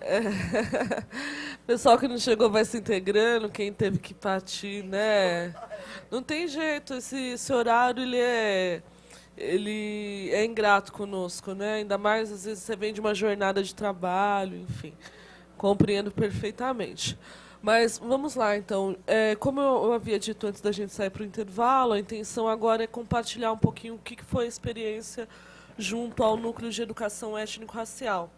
É. Pessoal que não chegou vai se integrando, quem teve que partir, né? Não tem jeito, esse horário ele é ingrato conosco, né? Ainda mais às vezes você vem de uma jornada de trabalho, enfim. Compreendo perfeitamente. Mas vamos lá, então. Como eu havia dito antes da gente sair para o intervalo, a intenção agora é compartilhar um pouquinho o que foi a experiência junto ao Núcleo de Educação Étnico-Racial.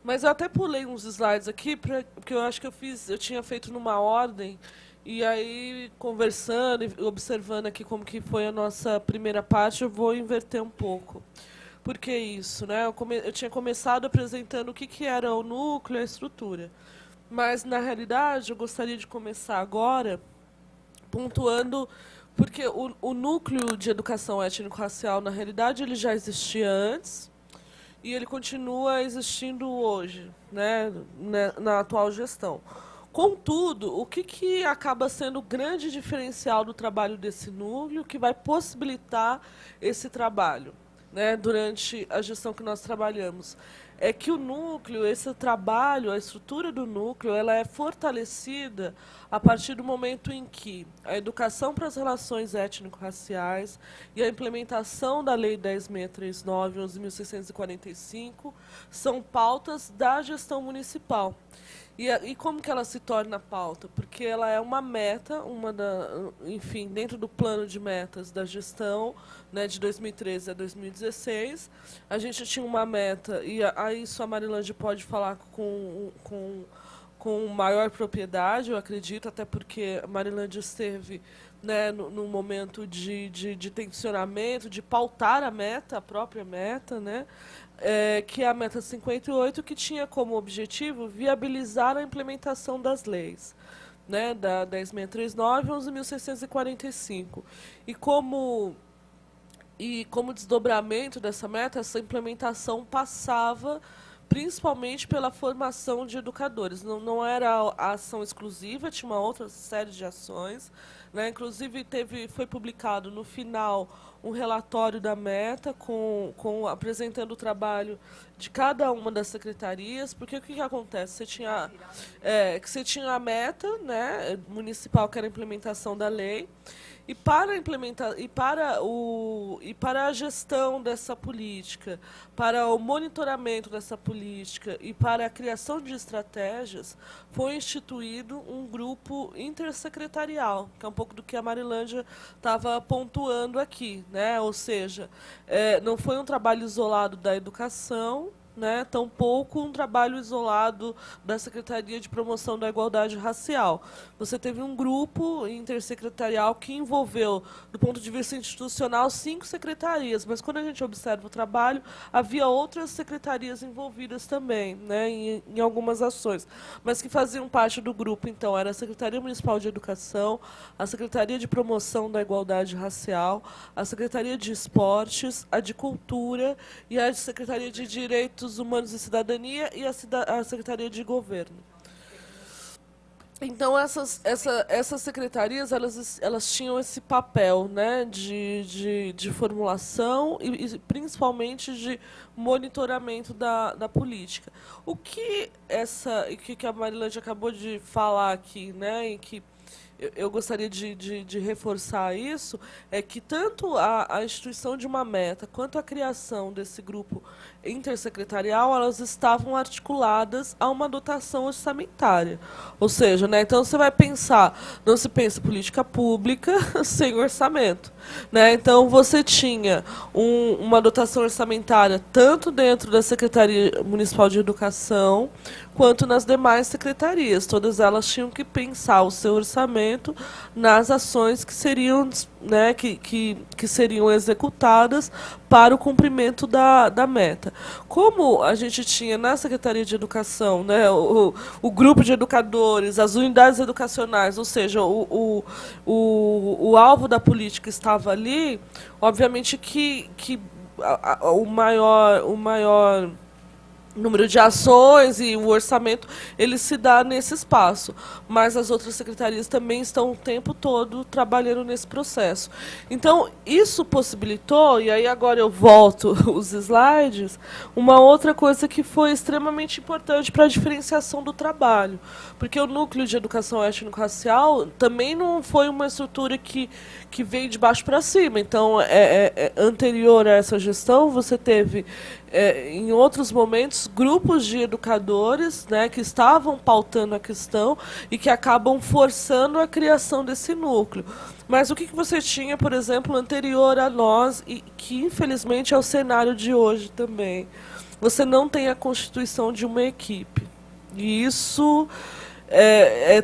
Mas eu até pulei uns slides aqui, porque eu acho que eu tinha feito numa ordem, e aí, conversando e observando aqui como que foi a nossa primeira parte, eu vou inverter um pouco. Por que isso, né? Eu tinha começado apresentando o que era o núcleo e a estrutura. Mas, na realidade, eu gostaria de começar agora pontuando, porque o núcleo de educação étnico-racial, na realidade, ele já existia antes, e ele continua existindo hoje, né, na atual gestão. Contudo, o que acaba sendo o grande diferencial do trabalho desse núcleo, que vai possibilitar esse trabalho, né, durante a gestão que nós trabalhamos? É que o núcleo, esse trabalho, a estrutura do núcleo, ela é fortalecida a partir do momento em que a educação para as relações étnico-raciais e a implementação da Lei 10.639, 11.645, são pautas da gestão municipal. E como que ela se torna pauta? Porque ela é uma meta, enfim, dentro do plano de metas da gestão, né, de 2013 a 2016, a gente tinha uma meta, e a isso a Marilândia pode falar com maior propriedade, eu acredito, até porque a Marilândia esteve, né, no momento de tensionamento, de pautar a meta, a própria meta, né, que é a meta 58, que tinha como objetivo viabilizar a implementação das leis, né, da 10.639 e 11.645. E como desdobramento dessa meta, essa implementação passava principalmente pela formação de educadores. Não era a ação exclusiva, tinha uma outra série de ações, né? Inclusive, foi publicado no final um relatório da Meta apresentando o trabalho de cada uma das secretarias, porque o que acontece? Você tinha a Meta, né, municipal, que era a implementação da lei, e para implementar para a gestão dessa política, para o monitoramento dessa política e para a criação de estratégias, foi instituído um grupo intersecretarial, que é um pouco do que a Marilândia estava pontuando aqui, né? Ou seja, não foi um trabalho isolado da educação, né, tampouco um trabalho isolado da Secretaria de Promoção da Igualdade Racial. Você teve um grupo intersecretarial que envolveu, do ponto de vista institucional, 5 secretarias, mas quando a gente observa o trabalho, havia outras secretarias envolvidas também, né, em algumas ações, mas que faziam parte do grupo, então, era a Secretaria Municipal de Educação, a Secretaria de Promoção da Igualdade Racial, a Secretaria de Esportes, a de Cultura e a Secretaria de Direitos Humanos e Cidadania e a Secretaria de Governo. Então, essas secretarias elas tinham esse papel, né, de formulação principalmente de monitoramento da política. O que a Marilândia acabou de falar aqui, né, e que eu gostaria de reforçar isso, é que tanto a instituição de uma meta quanto a criação desse grupo intersecretarial, elas estavam articuladas a uma dotação orçamentária. Ou seja, né, então você vai pensar, não se pensa política pública sem orçamento. Né? Então você tinha uma dotação orçamentária tanto dentro da Secretaria Municipal de Educação quanto nas demais secretarias. Todas elas tinham que pensar o seu orçamento nas ações que seriam, né, que seriam executadas para o cumprimento da meta. Como a gente tinha na Secretaria de Educação, né, o grupo de educadores, as unidades educacionais, ou seja, o alvo da política estava ali, obviamente que o maior número de ações e o orçamento, ele se dá nesse espaço. Mas as outras secretarias também estão o tempo todo trabalhando nesse processo. Então, isso possibilitou, e aí agora eu volto os slides, uma outra coisa que foi extremamente importante para a diferenciação do trabalho. Porque o núcleo de educação étnico-racial também não foi uma estrutura que veio de baixo para cima. Então, anterior a essa gestão, você teve, em outros momentos, grupos de educadores, né, que estavam pautando a questão e que acabam forçando a criação desse núcleo. Mas o que você tinha, por exemplo, anterior a nós, e que infelizmente é o cenário de hoje também? Você não tem a constituição de uma equipe. E isso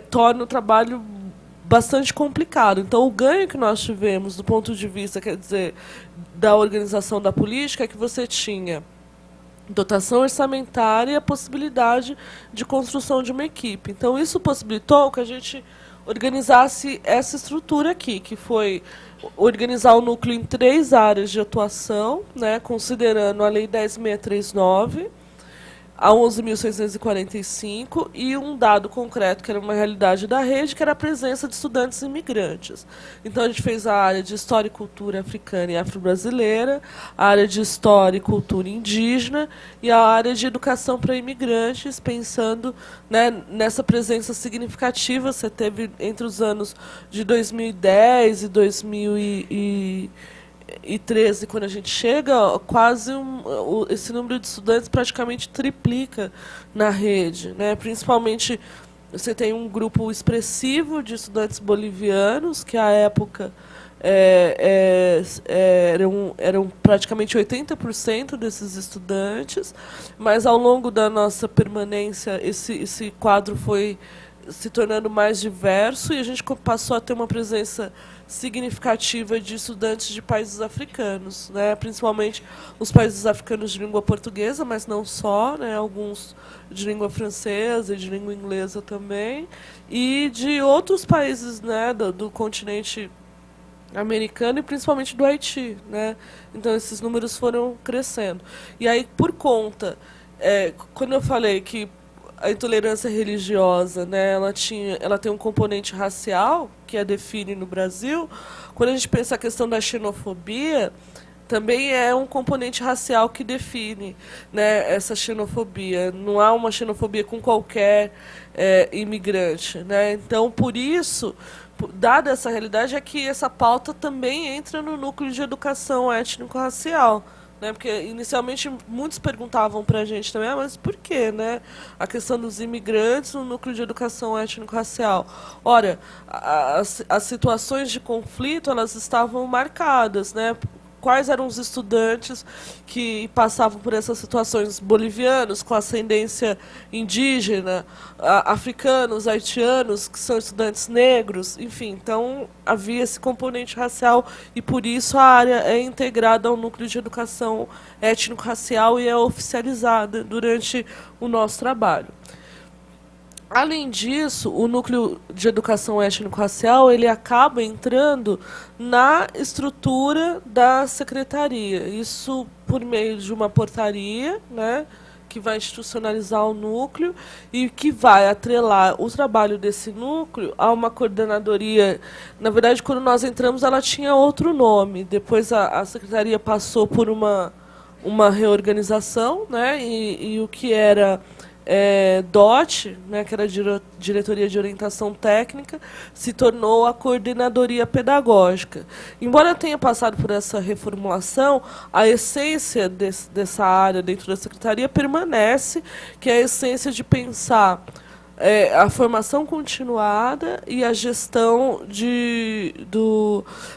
torna o trabalho bastante complicado. Então, o ganho que nós tivemos do ponto de vista, quer dizer, da organização da política, é que você tinha dotação orçamentária e a possibilidade de construção de uma equipe. Então, isso possibilitou que a gente organizasse essa estrutura aqui, que foi organizar o núcleo em 3 áreas de atuação, né, considerando a Lei 10.639, a 11.645, e um dado concreto, que era uma realidade da rede, que era a presença de estudantes imigrantes. Então, a gente fez a área de História e Cultura Africana e Afro-Brasileira, a área de História e Cultura Indígena e a área de Educação para Imigrantes, pensando, né, nessa presença significativa. Você teve, entre os anos de 2010 e 2013, quando a gente chega, quase esse número de estudantes praticamente triplica na rede, né? Principalmente, você tem um grupo expressivo de estudantes bolivianos, que à época eram praticamente 80% desses estudantes, mas ao longo da nossa permanência esse quadro foi se tornando mais diverso e a gente passou a ter uma presença significativa de estudantes de países africanos, né? Principalmente os países africanos de língua portuguesa, mas não só, né? Alguns de língua francesa e de língua inglesa também, e de outros países, né, do continente americano e principalmente do Haiti, né? Então esses números foram crescendo. E aí, por conta, quando eu falei que a intolerância religiosa, né, ela tem um componente racial que a define no Brasil. Quando a gente pensa a questão da xenofobia, também é um componente racial que define, né, essa xenofobia. Não há uma xenofobia com qualquer imigrante, né? Então, por isso, dada essa realidade, é que essa pauta também entra no núcleo de educação étnico-racial. Né, porque inicialmente muitos perguntavam para a gente também, mas por quê, né? A questão dos imigrantes no núcleo de educação étnico-racial. Ora, as situações de conflito, elas estavam marcadas, né? Quais eram os estudantes que passavam por essas situações? Bolivianos com ascendência indígena, africanos, haitianos, que são estudantes negros, enfim. Então, havia esse componente racial e, por isso, a área é integrada ao núcleo de educação étnico-racial e é oficializada durante o nosso trabalho. Além disso, o núcleo de educação étnico-racial ele acaba entrando na estrutura da secretaria. Isso por meio de uma portaria, né, que vai institucionalizar o núcleo e que vai atrelar o trabalho desse núcleo a uma coordenadoria. Na verdade, quando nós entramos, ela tinha outro nome. Depois a secretaria passou por uma reorganização, né, e o que era DOT, né, que era a Diretoria de Orientação Técnica, se tornou a Coordenadoria Pedagógica. Embora tenha passado por essa reformulação, a essência dessa área dentro da Secretaria permanece, que é a essência de pensar a formação continuada e a gestão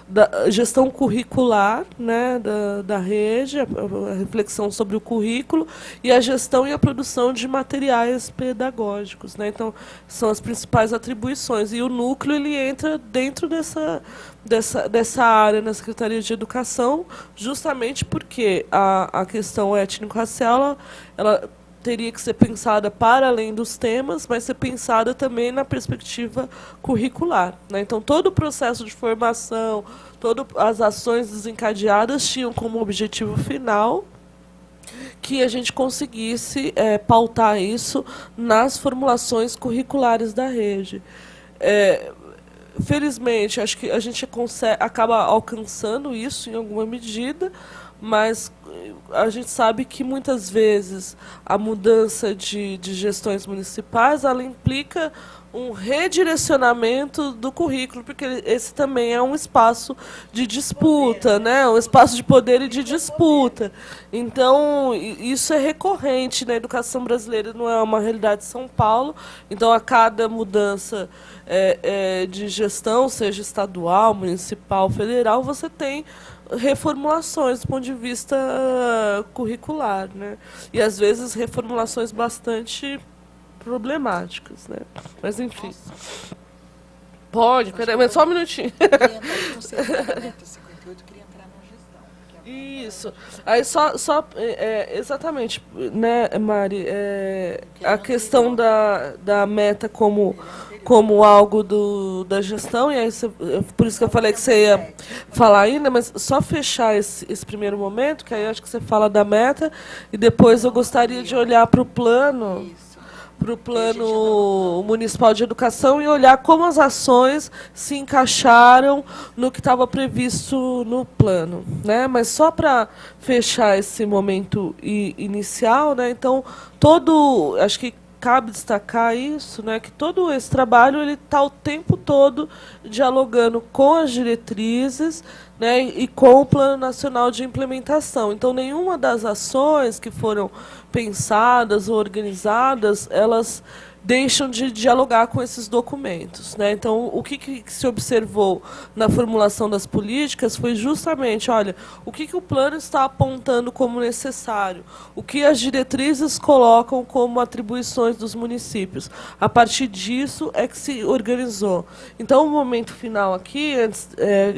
da gestão curricular, né, da rede, a reflexão sobre o currículo e a gestão e a produção de materiais pedagógicos, né? Então, são as principais atribuições. E o núcleo ele entra dentro dessa área na Secretaria de Educação, justamente porque a questão étnico-racial ela teria que ser pensada para além dos temas, mas ser pensada também na perspectiva curricular, né? Então, todo o processo de formação, todas as ações desencadeadas tinham como objetivo final que a gente conseguisse pautar isso nas formulações curriculares da rede. Felizmente, acho que a gente acaba alcançando isso em alguma medida, mas a gente sabe que muitas vezes a mudança de gestões municipais ela implica um redirecionamento do currículo, porque esse também é um espaço de disputa, né? Um espaço de poder e de disputa. Então, isso é recorrente na educação brasileira, não é uma realidade de São Paulo. Então, a cada mudança de gestão, seja estadual, municipal, federal, você tem reformulações do ponto de vista curricular, né? E, às vezes, reformulações bastante problemáticas, né? Mas, enfim. Nossa. Pode, peraí, mas só um minutinho. Eu queria entrar no 58, queria entrar na gestão. Isso. Aí exatamente, né, Mari, a questão da meta como algo da gestão, e aí por isso que eu falei que você ia falar ainda, mas só fechar esse primeiro momento, que aí acho que você fala da meta, e depois eu gostaria de olhar para o plano municipal de educação e olhar como as ações se encaixaram no que estava previsto no plano, né? Mas só para fechar esse momento inicial, né? Então acho que cabe destacar isso, né? Que todo esse trabalho ele está o tempo todo dialogando com as diretrizes, né? E com o Plano Nacional de Implementação. Então nenhuma das ações que foram pensadas ou organizadas, elas deixam de dialogar com esses documentos, né? Então, o que se observou na formulação das políticas foi justamente, olha, o que o plano está apontando como necessário, o que as diretrizes colocam como atribuições dos municípios. A partir disso é que se organizou. Então, o momento final aqui,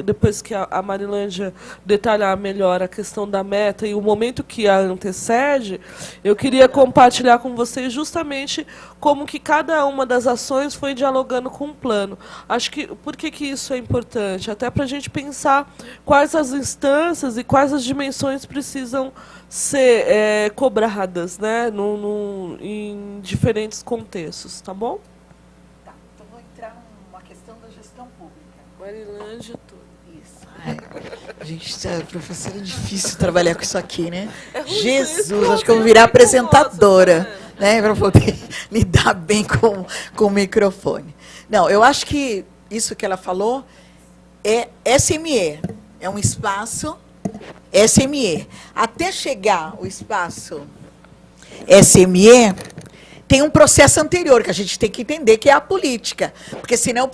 depois que a Marilândia detalhar melhor a questão da meta e o momento que a antecede, eu queria compartilhar com vocês justamente como que cada uma das ações foi dialogando com o plano. Acho que por que isso é importante? Até para a gente pensar quais as instâncias e quais as dimensões precisam ser cobradas, né, em diferentes contextos, tá bom? Tá, então vou entrar numa questão da gestão pública. Marilândia, tudo. Gente, professora, é difícil trabalhar com isso aqui, né? Jesus, acho que eu vou virar apresentadora, né? Para poder lidar bem com o microfone. Não, eu acho que isso que ela falou é SME, é um espaço SME. Até chegar o espaço SME, tem um processo anterior que a gente tem que entender, que é a política. Porque senão,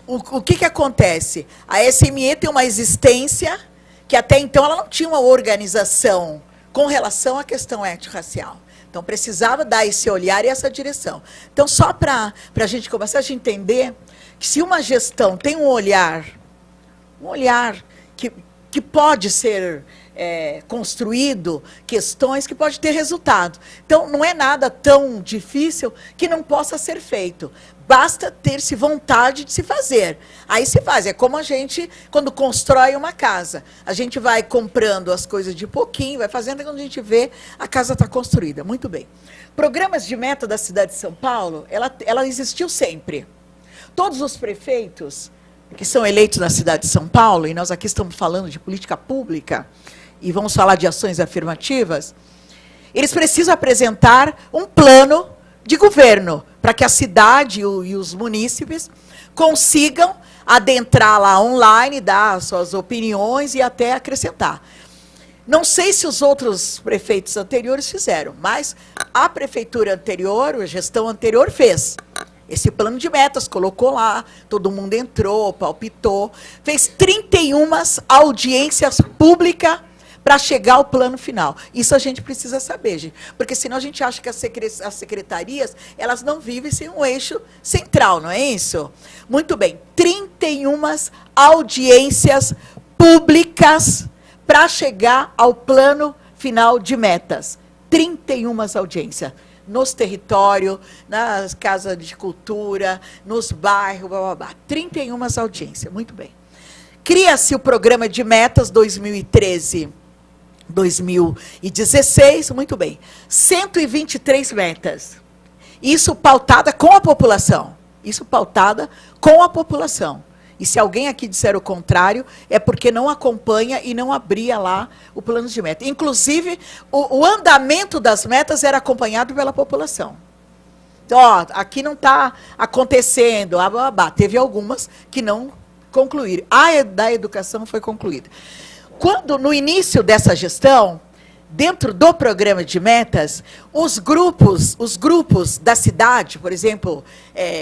o que acontece? A SME tem uma existência que até então ela não tinha uma organização com relação à questão étnico-racial. Então, precisava dar esse olhar e essa direção. Então, só para a gente começar a entender que se uma gestão tem um olhar que pode ser construído, questões que pode ter resultado. Então, não é nada tão difícil que não possa ser feito. Basta ter-se vontade de se fazer. Aí se faz. É como a gente, quando constrói uma casa. A gente vai comprando as coisas de pouquinho, vai fazendo, e quando a gente vê, a casa está construída. Muito bem. Programas de meta da cidade de São Paulo, ela existiu sempre. Todos os prefeitos que são eleitos na cidade de São Paulo, e nós aqui estamos falando de política pública, e vamos falar de ações afirmativas, eles precisam apresentar um plano de governo, para que a cidade e os munícipes consigam adentrar lá online, dar suas opiniões e até acrescentar. Não sei se os outros prefeitos anteriores fizeram, mas a prefeitura anterior, a gestão anterior fez esse plano de metas, colocou lá, todo mundo entrou, palpitou, fez 31 audiências públicas para chegar ao plano final. Isso a gente precisa saber, gente, porque senão a gente acha que as secretarias, elas não vivem sem um eixo central, não é isso? Muito bem, 31 audiências públicas para chegar ao plano final de metas. 31 audiências. Nos territórios, nas casas de cultura, nos bairros, blá, blá, blá. 31 audiências, muito bem. Cria-se o programa de metas 2013 2016, muito bem, 123 metas. Isso pautada com a população. Isso pautada com a população. E se alguém aqui disser o contrário, é porque não acompanha e não abria lá o plano de meta. Inclusive, o andamento das metas era acompanhado pela população. Então, ó, aqui não está acontecendo, teve algumas que não concluíram. A da educação foi concluída. Quando, no início dessa gestão, dentro do programa de metas, os grupos da cidade, por exemplo,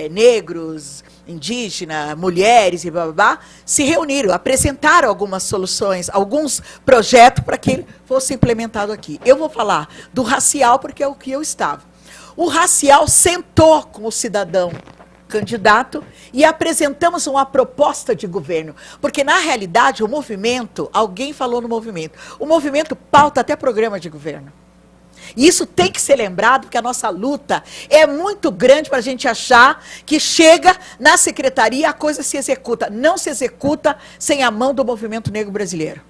negros, indígenas, mulheres e blá, se reuniram, apresentaram algumas soluções, alguns projetos para que ele fosse implementado aqui. Eu vou falar do racial, porque é o que eu estava. O racial sentou com o cidadão candidato e apresentamos uma proposta de governo. Porque, na realidade, o movimento, alguém falou no movimento, o movimento pauta até programa de governo. E isso tem que ser lembrado, porque a nossa luta é muito grande para a gente achar que chega na secretaria, a coisa se executa. Não se executa sem a mão do movimento negro brasileiro.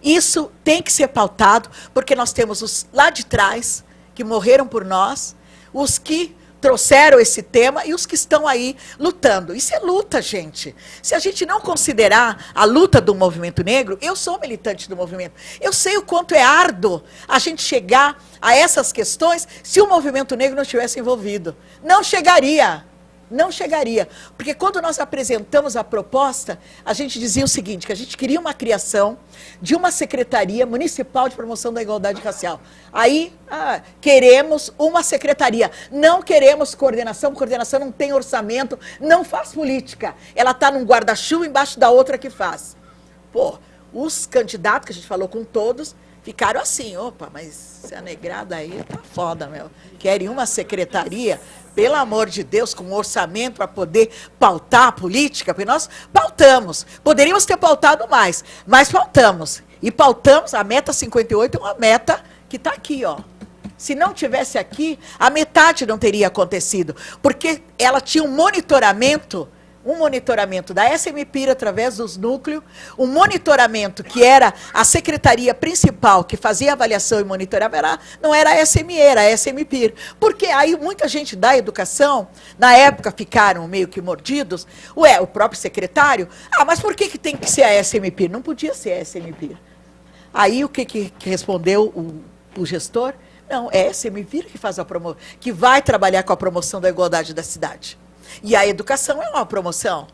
Isso tem que ser pautado, porque nós temos os lá de trás, que morreram por nós, os que trouxeram esse tema e os que estão aí lutando. Isso é luta, gente. Se a gente não considerar a luta do movimento negro, eu sou militante do movimento. Eu sei o quanto é árduo a gente chegar a essas questões se o movimento negro não estivesse envolvido. Não chegaria. Não chegaria. Porque quando nós apresentamos a proposta, a gente dizia o seguinte, que a gente queria uma criação de uma Secretaria Municipal de Promoção da Igualdade Racial. Aí, queremos uma secretaria. Não queremos coordenação, coordenação não tem orçamento, não faz política. Ela está num guarda-chuva embaixo da outra que faz. Pô, os candidatos, que a gente falou com todos, ficaram assim, opa, mas essa negrada aí tá foda, meu. Querem uma secretaria, pelo amor de Deus, com um orçamento para poder pautar a política, porque nós pautamos. Poderíamos ter pautado mais, mas pautamos. E pautamos, a meta 58 é uma meta que está aqui, ó. Se não tivesse aqui, a metade não teria acontecido, porque ela tinha um monitoramento da SMPIR através dos núcleos, um monitoramento que era a secretaria principal que fazia avaliação e monitorava, não era a SME, era a SMPIR. Porque aí muita gente da educação, na época ficaram meio que mordidos, o próprio secretário, mas por que tem que ser a SMPIR? Não podia ser a SMPIR. Aí o que respondeu o gestor? Não, é a SMPIR que faz que vai trabalhar com a promoção da igualdade da cidade. E a educação é uma promoção.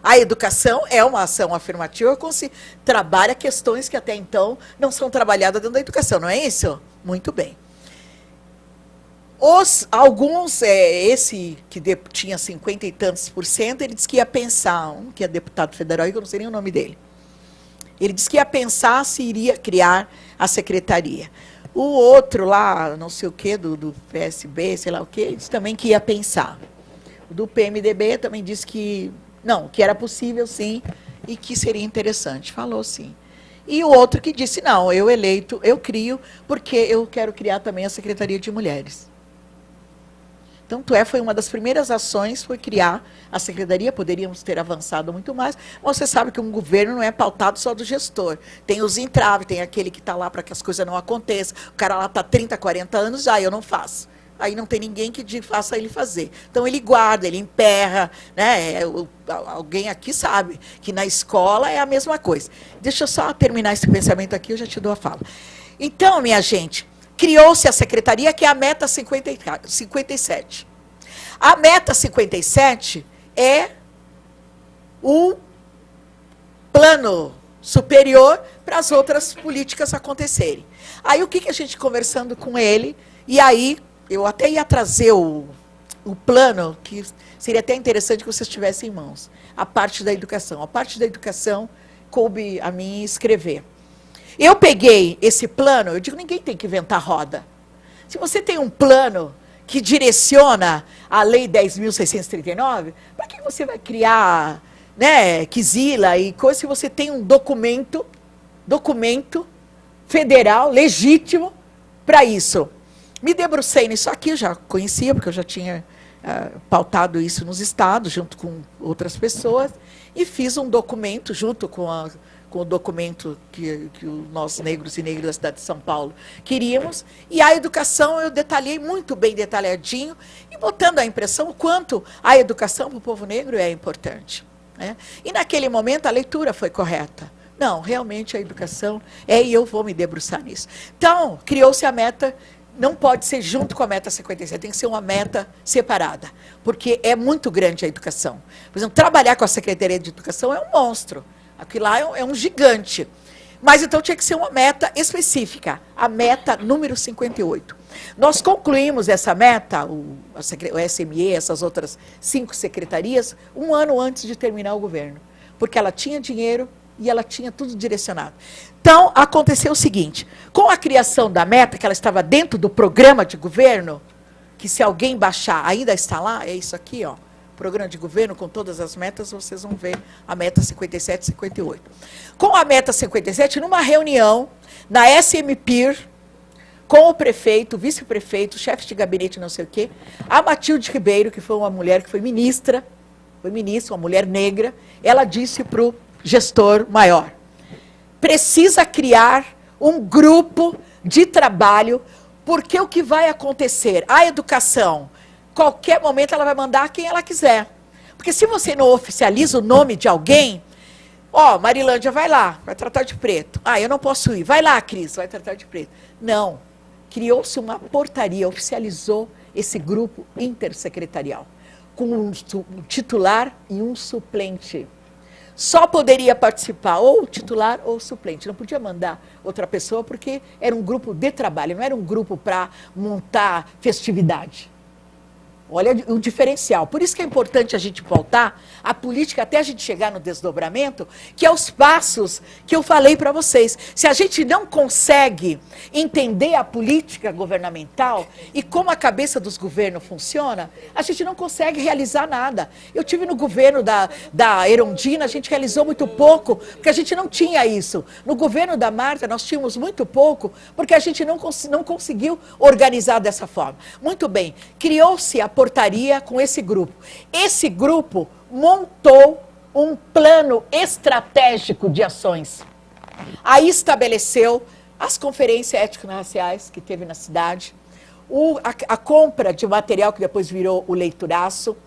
A educação é uma ação afirmativa quando se trabalha questões que até então não são trabalhadas dentro da educação, não é isso? Muito bem. Esse que tinha 50 e tantos %, ele disse que ia pensar, que é deputado federal, eu não sei nem o nome dele. Ele disse que ia pensar se iria criar a secretaria. O outro lá, não sei o quê, do PSB, sei lá o quê, ele disse também que ia pensar. Do PMDB também disse que não, que era possível sim, e que seria interessante. Falou sim. E o outro que disse, não, eu crio, porque eu quero criar também a Secretaria de Mulheres. Tanto foi uma das primeiras ações, foi criar a secretaria, poderíamos ter avançado muito mais, mas você sabe que um governo não é pautado só do gestor. Tem os entraves, tem aquele que está lá para que as coisas não aconteçam, o cara lá está 30, 40 anos, eu não faço. Aí não tem ninguém que faça ele fazer. Então, ele guarda, ele emperra, né? Alguém aqui sabe que na escola é a mesma coisa. Deixa eu só terminar esse pensamento aqui, eu já te dou a fala. Então, minha gente, criou-se a secretaria, que é a meta 57. A meta 57 é o plano superior para as outras políticas acontecerem. Aí, o que a gente conversando com ele, e aí eu até ia trazer o plano, que seria até interessante que vocês tivessem em mãos, a parte da educação. A parte da educação coube a mim escrever. Eu peguei esse plano, eu digo, ninguém tem que inventar roda. Se você tem um plano que direciona a Lei 10.639, para que você vai criar, né, quisila e coisa, se você tem um documento federal, legítimo, para isso? Me debrucei nisso aqui, eu já conhecia, porque eu já tinha pautado isso nos estados, junto com outras pessoas, e fiz um documento junto com com o documento que nós, negros e negras da cidade de São Paulo, queríamos. E a educação eu detalhei muito bem detalhadinho, e botando a impressão o quanto a educação para o povo negro é importante. Né? E naquele momento a leitura foi correta. Não, realmente a educação e eu vou me debruçar nisso. Então, criou-se a meta, não pode ser junto com a meta 57, tem que ser uma meta separada, porque é muito grande a educação. Por exemplo, trabalhar com a Secretaria de Educação é um monstro, aquilo lá é um gigante. Mas então tinha que ser uma meta específica, a meta número 58. Nós concluímos essa meta, o SME, essas outras 5 secretarias, um ano antes de terminar o governo, porque ela tinha dinheiro e ela tinha tudo direcionado. Então, aconteceu o seguinte, com a criação da meta, que ela estava dentro do programa de governo, que se alguém baixar, ainda está lá, é isso aqui, ó, programa de governo com todas as metas, vocês vão ver a meta 57 e 58. Com a meta 57, numa reunião na SMPIR, com o prefeito, o vice-prefeito, o chefe de gabinete, não sei o quê, a Matilde Ribeiro, que foi uma mulher que foi ministra, uma mulher negra, ela disse para o gestor maior, precisa criar um grupo de trabalho, porque o que vai acontecer? A educação, qualquer momento ela vai mandar quem ela quiser. Porque se você não oficializa o nome de alguém, ó, Marilândia vai lá, vai tratar de preto. Ah, eu não posso ir. Vai lá, Cris, vai tratar de preto. Não. Criou-se uma portaria, oficializou esse grupo intersecretarial, com um titular e um suplente. Só poderia participar ou o titular ou o suplente. Não podia mandar outra pessoa, porque era um grupo de trabalho, não era um grupo para montar festividade. Olha o diferencial. Por isso que é importante a gente voltar à política até a gente chegar no desdobramento, que é os passos que eu falei para vocês. Se a gente não consegue entender a política governamental e como a cabeça dos governos funciona, a gente não consegue realizar nada. Eu tive no governo da Erundina, a gente realizou muito pouco, porque a gente não tinha isso. No governo da Marta, nós tínhamos muito pouco, porque a gente não conseguiu organizar dessa forma. Muito bem, criou-se a portaria com esse grupo. Esse grupo montou um plano estratégico de ações. Aí estabeleceu as conferências étnico-raciais que teve na cidade, a compra de material que depois virou o leituraço,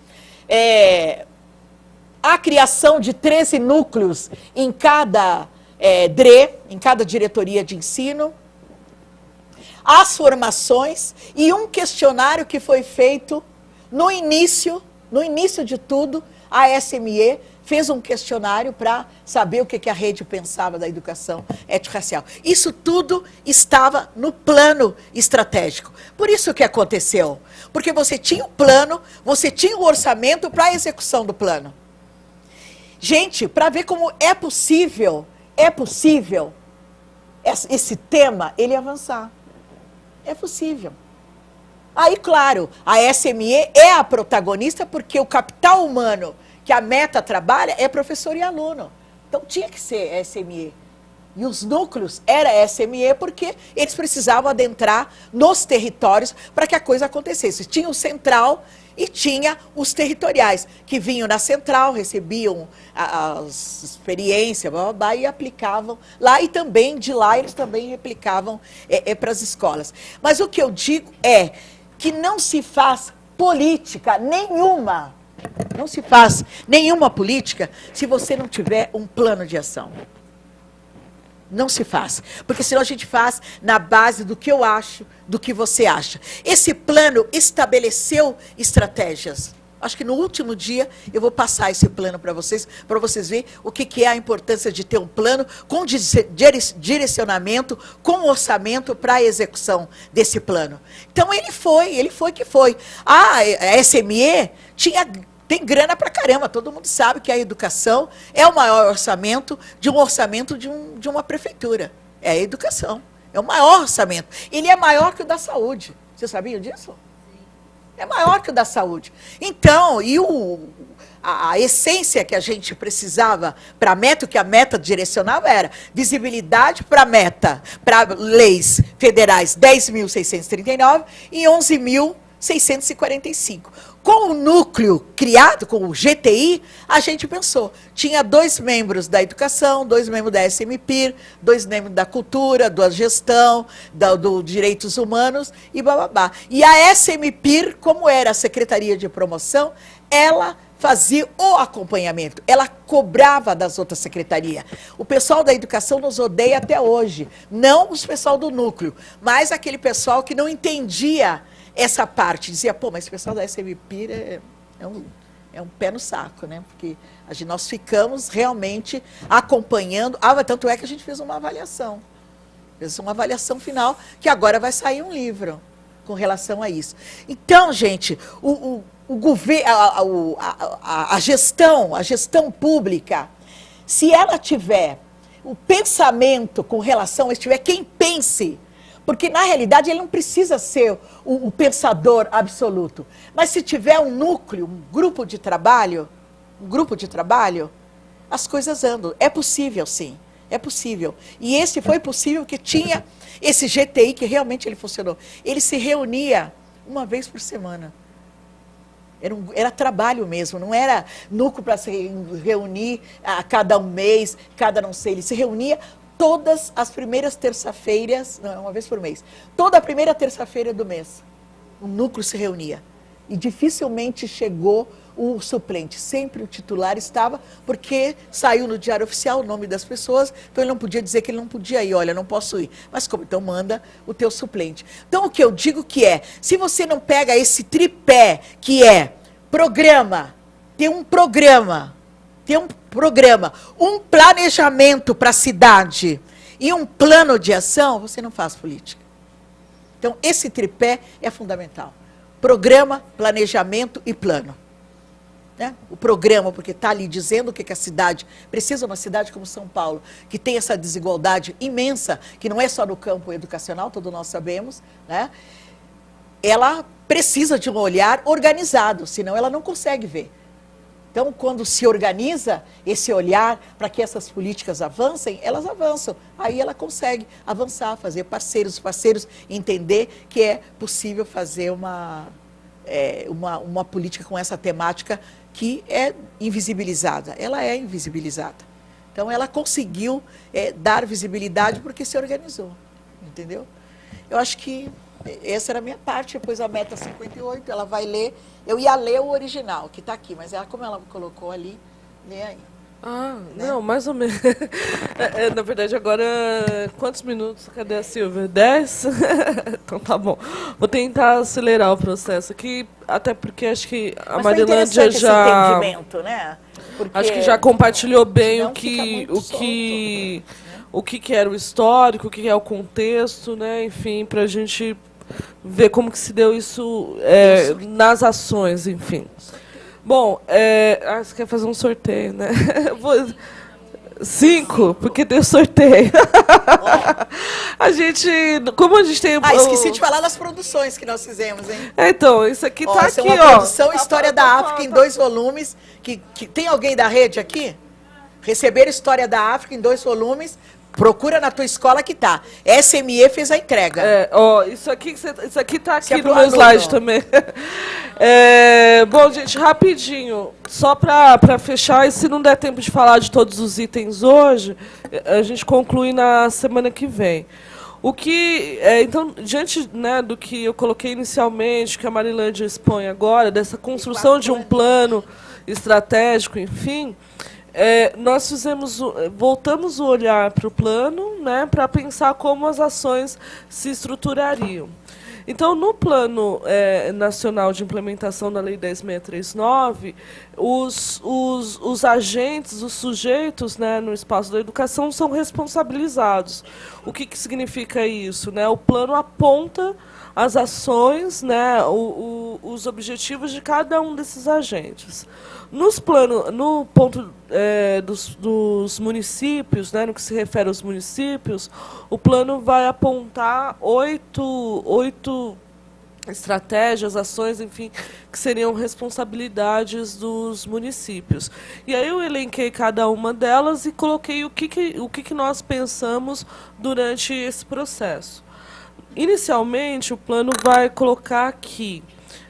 a criação de 13 núcleos em cada DRE, em cada diretoria de ensino, as formações e um questionário que foi feito no início de tudo. A SME fez um questionário para saber o que a rede pensava da educação étnico-racial. Isso tudo estava no plano estratégico. Por isso que aconteceu. Porque você tinha o plano, você tinha o orçamento para a execução do plano. Gente, para ver como é possível esse tema, ele avançar. É possível. Aí, claro, a SME é a protagonista porque o capital humano que a Meta trabalha é professor e aluno. Então, tinha que ser SME. E os núcleos era SME porque eles precisavam adentrar nos territórios para que a coisa acontecesse. Tinha o central e tinha os territoriais, que vinham na central, recebiam as experiências, blá, blá, blá, e aplicavam lá, e também de lá eles também replicavam para as escolas. Mas o que eu digo é que não se faz política nenhuma, não se faz nenhuma política se você não tiver um plano de ação. Não se faz, porque senão a gente faz na base do que eu acho, do que você acha. Esse plano estabeleceu estratégias. Acho que no último dia eu vou passar esse plano para vocês verem o que é a importância de ter um plano com direcionamento, com orçamento para a execução desse plano. Então ele foi que foi. A SME tem grana pra caramba, todo mundo sabe que a educação é o maior orçamento de uma prefeitura. É a educação, é o maior orçamento. Ele é maior que o da saúde. Vocês sabiam disso? É maior que o da saúde. Então, a essência que a gente precisava para a meta, o que a meta direcionava era visibilidade para a meta, para leis federais 10.639 e 11.000 645. Com o núcleo criado, com o GTI, a gente pensou. Tinha 2 membros da educação, 2 membros da SMPIR, 2 membros da cultura, da gestão, do direitos humanos e bababá. E a SMPIR, como era a Secretaria de Promoção, ela fazia o acompanhamento, ela cobrava das outras secretarias. O pessoal da educação nos odeia até hoje, não os pessoal do núcleo, mas aquele pessoal que não entendia essa parte, dizia, pô, mas o pessoal da SMPIR é um pé no saco, né? Porque nós ficamos realmente acompanhando, tanto é que a gente fez uma avaliação final, que agora vai sair um livro com relação a isso. Então, gente, o governo, a gestão pública, se ela tiver o pensamento com relação, se tiver quem pense, porque na realidade ele não precisa ser o pensador absoluto, mas se tiver um núcleo, um grupo de trabalho, as coisas andam. É possível, sim, é possível. E esse foi possível que tinha esse GTI que realmente ele funcionou. Ele se reunia uma vez por semana. Era trabalho mesmo, não era núcleo para se reunir a cada um mês, cada não sei. Ele se reunia todas as primeiras terça-feiras, não, uma vez por mês. Toda a primeira terça-feira do mês, o núcleo se reunia. E dificilmente chegou o suplente. Sempre o titular estava, porque saiu no Diário Oficial o nome das pessoas, então ele não podia dizer que ele não podia ir. Olha, não posso ir. Mas como? Então manda o teu suplente. Então o que eu digo que se você não pega esse tripé, que é programa, um planejamento para a cidade e um plano de ação, você não faz política. Então esse tripé é fundamental. Programa, planejamento e plano. Né? O programa, porque está ali dizendo o que a cidade precisa, uma cidade como São Paulo, que tem essa desigualdade imensa, que não é só no campo educacional, todos nós sabemos, né? Ela precisa de um olhar organizado, senão ela não consegue ver. Então, quando se organiza esse olhar para que essas políticas avancem, elas avançam. Aí ela consegue avançar, fazer parceiros entender que é possível fazer uma política com essa temática que é invisibilizada. Ela é invisibilizada. Então, ela conseguiu dar visibilidade porque se organizou. Entendeu? Eu acho que essa era a minha parte. Depois a meta 58, ela vai ler. Eu ia ler o original, que está aqui, mas como ela colocou ali, lê aí. Ah, né? Não, mais ou menos. Na verdade, agora, quantos minutos? Cadê a Silvia? 10? Então tá bom. Vou tentar acelerar o processo aqui, até porque acho que a Marilândia já... esse entendimento, né? Porque acho que já compartilhou bem o que era o histórico, o que é o contexto, né? Enfim, para a gente ver como que se deu isso nas ações, enfim. Bom, você quer fazer um sorteio, né? 5, porque tem o sorteio. Como a gente tem... esqueci de falar das produções que nós fizemos, hein? Então, isso aqui tá aqui, ó. Uma produção História da África em 2 volumes. Que tem alguém da rede aqui? Receber História da África em 2 volumes. Procura na tua escola que tá. SME fez a entrega. Isso aqui tá aqui no meu slide também. Bom, gente, rapidinho, só para fechar, e se não der tempo de falar de todos os itens hoje, a gente conclui na semana que vem. Então, diante, né, do que eu coloquei inicialmente, que a Marilândia expõe agora, dessa construção de um plano estratégico, enfim... nós voltamos o olhar para o plano, né, para pensar como as ações se estruturariam. Então, no Plano Nacional de Implementação da Lei 10.639, os agentes, os sujeitos, né, no espaço da educação são responsabilizados. O que significa isso? Né? O plano aponta as ações, né, os objetivos de cada um desses agentes. No ponto dos municípios, né, no que se refere aos municípios, o plano vai apontar 8 estratégias, ações, enfim, que seriam responsabilidades dos municípios. E aí eu elenquei cada uma delas e coloquei o que nós pensamos durante esse processo. Inicialmente, o plano vai colocar aqui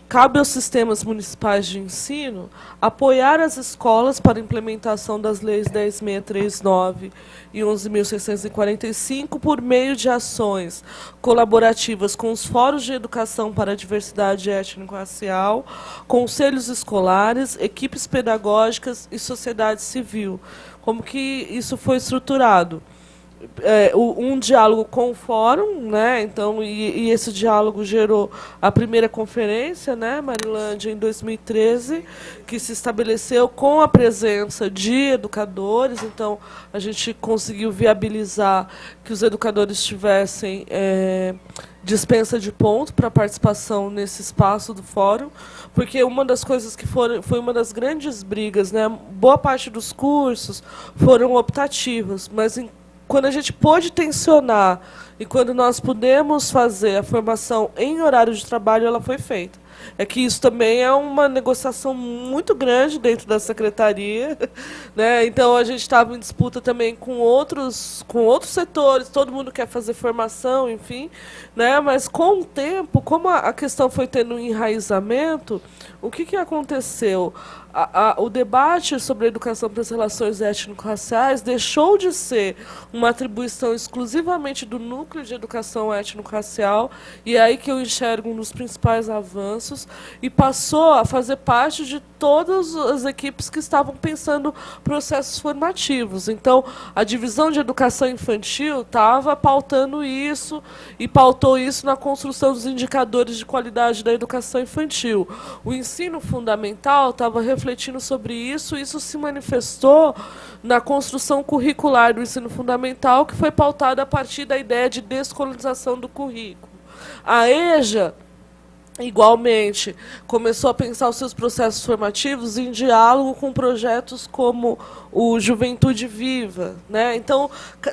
cabe aos sistemas municipais de ensino apoiar as escolas para a implementação das leis 10.639 e 11.645 por meio de ações colaborativas com os fóruns de educação para a diversidade étnico-racial, conselhos escolares, equipes pedagógicas e sociedade civil. Como que isso foi estruturado? Um diálogo com o fórum, né? Então, e esse diálogo gerou a primeira conferência, né, Marilândia, em 2013, que se estabeleceu com a presença de educadores. Então, a gente conseguiu viabilizar que os educadores tivessem dispensa de ponto para participação nesse espaço do fórum, porque uma das coisas que foi uma das grandes brigas, né? Boa parte dos cursos foram optativos, mas quando a gente pôde tensionar e quando nós pudemos fazer a formação em horário de trabalho, ela foi feita. É que isso também é uma negociação muito grande dentro da secretaria, né? Então a gente estava em disputa também com outros setores, todo mundo quer fazer formação, enfim, né? Mas com o tempo, como a questão foi tendo um enraizamento, o que aconteceu? O debate sobre a educação para as relações étnico-raciais deixou de ser uma atribuição exclusivamente do núcleo de educação étnico-racial, e é aí que eu enxergo um dos principais avanços, e passou a fazer parte de todas as equipes que estavam pensando processos formativos. Então, a divisão de educação infantil estava pautando isso, e pautou isso na construção dos indicadores de qualidade da educação infantil. O ensino fundamental estava refletindo sobre isso, e isso se manifestou na construção curricular do ensino fundamental, que foi pautada a partir da ideia de descolonização do currículo. A EJA, igualmente, começou a pensar os seus processos formativos em diálogo com projetos como o Juventude Viva, né? Então,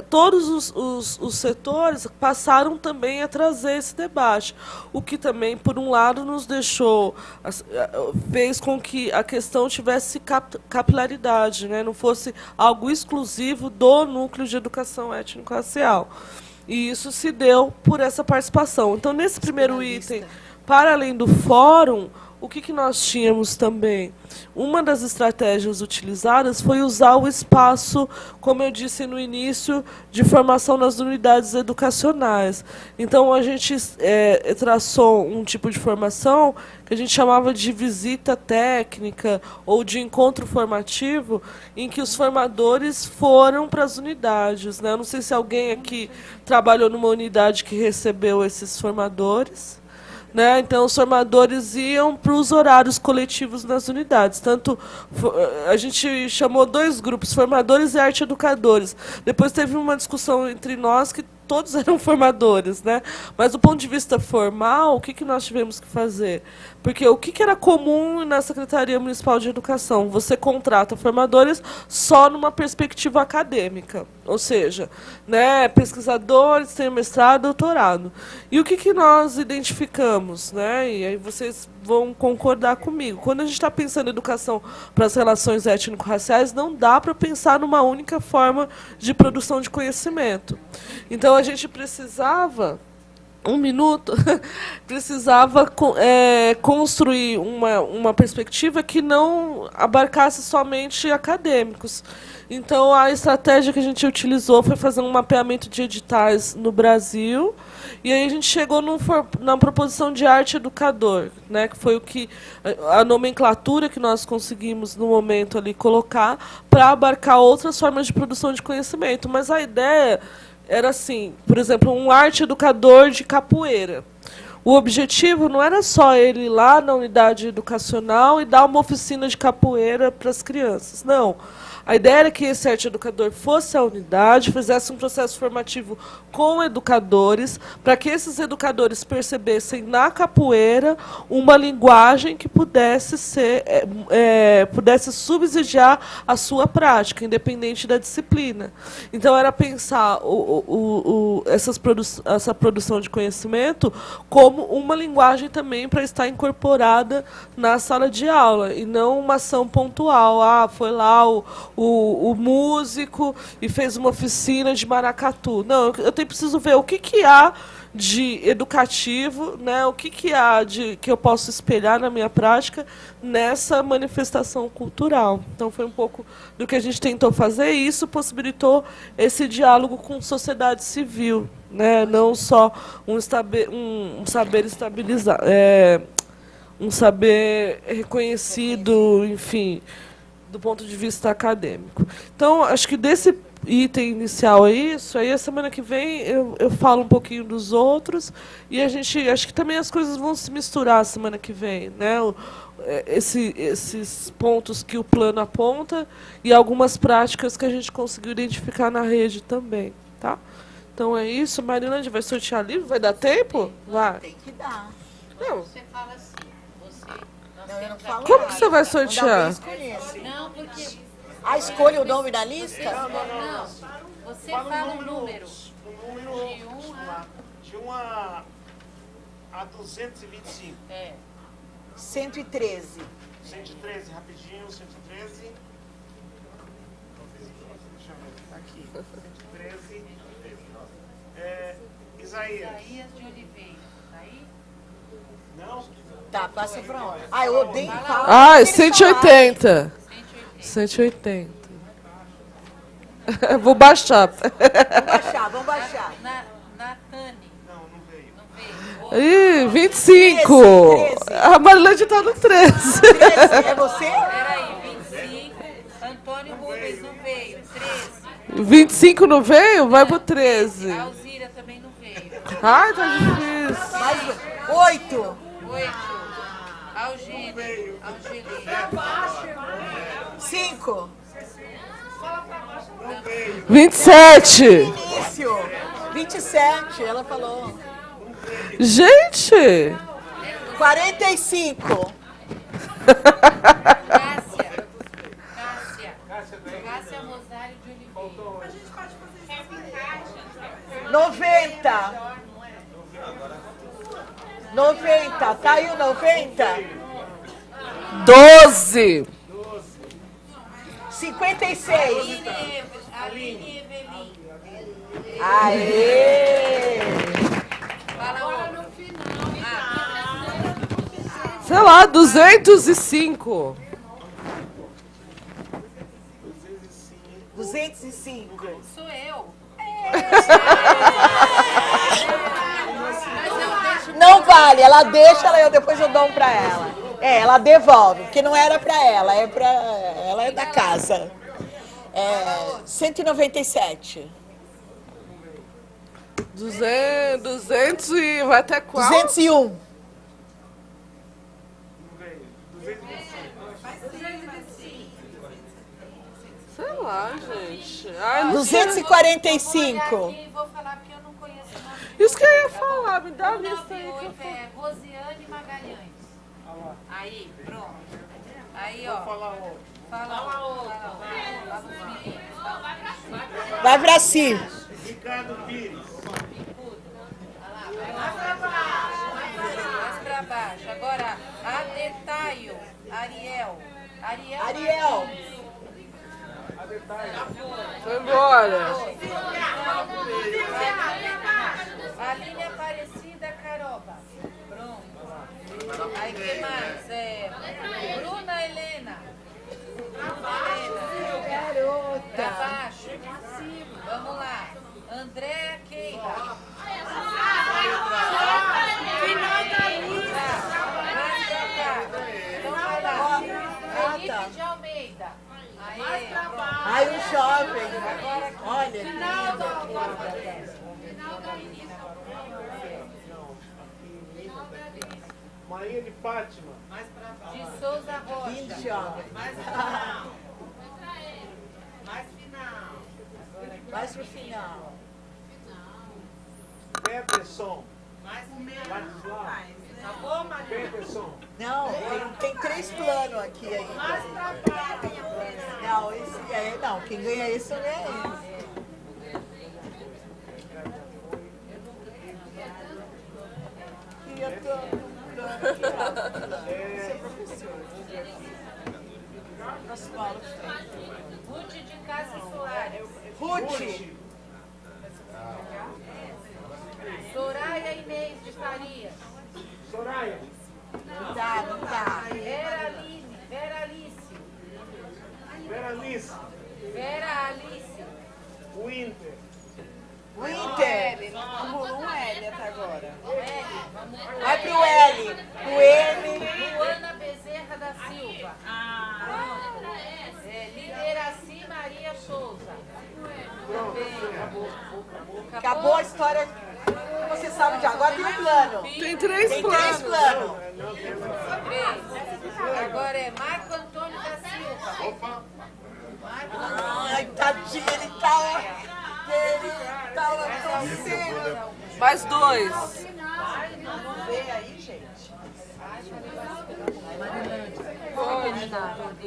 todos os setores passaram também a trazer esse debate, o que também, por um lado, nos deixou, fez com que a questão tivesse capilaridade, né? Não fosse algo exclusivo do núcleo de educação étnico-racial. E isso se deu por essa participação. Então, nesse primeiro item, para além do fórum, o que nós tínhamos também? Uma das estratégias utilizadas foi usar o espaço, como eu disse no início, de formação nas unidades educacionais. Então, a gente traçou um tipo de formação que a gente chamava de visita técnica ou de encontro formativo, em que os formadores foram para as unidades, né? Eu não sei se alguém aqui trabalhou numa unidade que recebeu esses formadores, né? Então, os formadores iam para os horários coletivos nas unidades. Tanto a gente chamou 2 grupos, formadores e arte educadores. Depois teve uma discussão entre nós que todos eram formadores, né? Mas do ponto de vista formal, o que nós tivemos que fazer? Porque o que era comum na Secretaria Municipal de Educação? Você contrata formadores só numa perspectiva acadêmica, ou seja, né, pesquisadores, têm mestrado, doutorado. E o que nós identificamos, né? E aí vocês vão concordar comigo. Quando a gente está pensando em educação para as relações étnico-raciais, não dá para pensar numa única forma de produção de conhecimento. Então, a gente precisava, precisava construir uma perspectiva que não abarcasse somente acadêmicos. Então, a estratégia que a gente utilizou foi fazer um mapeamento de editais no Brasil, e aí a gente chegou na proposição de arte educador, né, que foi a nomenclatura que nós conseguimos no momento ali colocar para abarcar outras formas de produção de conhecimento. Mas a ideia era assim, por exemplo, um arte educador de capoeira. O objetivo não era só ele ir lá na unidade educacional e dar uma oficina de capoeira para as crianças, não. A ideia era que esse arte educador fosse à unidade, fizesse um processo formativo com educadores, para que esses educadores percebessem na capoeira uma linguagem que pudesse pudesse subsidiar a sua prática, independente da disciplina. Então, era pensar essa produção de conhecimento como uma linguagem também para estar incorporada na sala de aula, e não uma ação pontual. Ah, foi lá o músico e fez uma oficina de maracatu. Não, eu preciso ver o que há de educativo, né? O que há de que eu posso espelhar na minha prática nessa manifestação cultural. Então foi um pouco do que a gente tentou fazer e isso possibilitou esse diálogo com sociedade civil, né? Não só um saber estabilizar, um saber reconhecido, enfim, do ponto de vista acadêmico. Então, acho que desse item inicial é isso. Aí, a semana que vem, eu falo um pouquinho dos outros. E a gente, acho que também as coisas vão se misturar a semana que vem, né? Esses pontos que o plano aponta e algumas práticas que a gente conseguiu identificar na rede também, tá? Então, é isso. Marilândia vai sortear livro? Vai dar tempo? Vai. Tem que dar. Não. Você fala assim, Não, eu não falo Como nada. que você vai Quando alguém sortear? escolher. não, porque Escolhe o nome da lista? não, você fala um número Um número de 1 a 225. é, 113. 113, rapidinho, 113. Deixa eu ver, tá aqui. 113. Isaías. Isaías de Oliveira, tá aí? Não? Tá, passa pra onde? Eu odeio falar. Ah, eles 180. 180. 180. Vou baixar. Vamos baixar. Natane, Não, não veio. não veio. Ih, 25. 13. A Marilândia tá no 13. 13, é você? Peraí, 25. Antônio Rubens não veio. 13. 25 não veio? Vai pro 13. A Alzira também não veio. Ai, tá difícil. Mais 8. 8. Algine. 5. 27. Início. 27, ela falou. Gente. 45. Cássia Rosário de Oliveira. 90. 90. Tá aí o 90? 12. 56. Aline Evelyn. Aê! Fala no final. Sei lá, 205. 205. Sou eu. Não vale, ela deixa, depois eu dou um pra ela. Ela devolve, porque não era pra ela, ela é da casa. 197. 200 e vai até qual? 201. Não veio. 225. Sei lá, gente. Ai, não sei. 245. E vou falar porque eu não conheço o nome. Isso que eu ia falar, me dá a lista aí. 98 é Rosiane Magalhães. Aí, pronto. Aí, ó. Fala outro. Fala os meninos. Vai pra si. Ricardo Pires. Mais pra baixo. Agora, Adetaio. Ariel. Ariel. Foi embora. Aline Aparecida Caroba. Pronto. Aí, que mais? Bruna Helena. Pra baixo. Vamos lá. Andréa Keila. Então vai lá. Felipe de Almeida. Aê, pronto. Ai, o jovem. Agora aqui. Olha, Maria de Fátima. De Souza Rocha. lindo jovem. Mais pro final. Peterson. Ladislau. Peterson. Não, tem 3 planos aqui ainda. Não, quem ganha esse não é esse. E eu tô Você é professor. Nosso Paulo tem. Ruth de Casa Soares. Ruth. Soraya Inês de Faria. Soraya. Não dá, não dá. Vera Alice. Veralice. Vera Alice. Winter. Winter. Pulou um L até agora. L. Vamos pro Vai pro L. Pro L. Luana Bezerra da Silva. Lideraci Maria Souza. Acabou a história que você sabe de agora. Tem um plano. Tem três Tem planos. 3 planos. Três. Agora é Marco Antônio da Silva. Ai, tadinho, ele tava torcendo. Mais 2. Vamos ver aí, gente.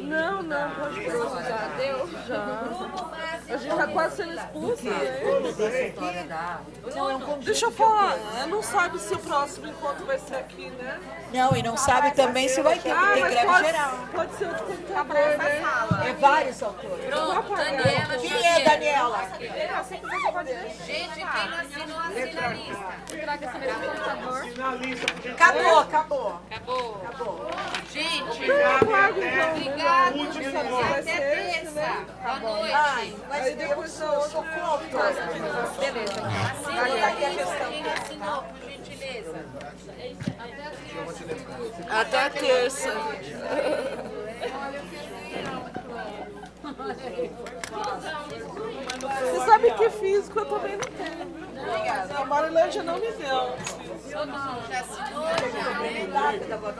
Não, pode precisar. Deu já. A gente tá quase sendo expulso, né? Deixa eu falar, não sabe se o próximo encontro vai ser aqui, né? Não, e não sabe também se vai ter, porque tem mas greve geral. pode ser outro computador, né? É vários autores. Pronto, Daniela Quem é, Daniela? Gente, quem não assinou, assina a lista. Finalista. Acabou. Acabou. Gente, Obrigado. obrigado. Último E encontro. até terça. Boa noite. Ai, mas eu sou contra. Beleza. Assina quem assinou, por gentileza. Até terça. Você sabe que físico eu também não tenho. A Marilândia não me deu. Todo mundo já assinou? Já, né?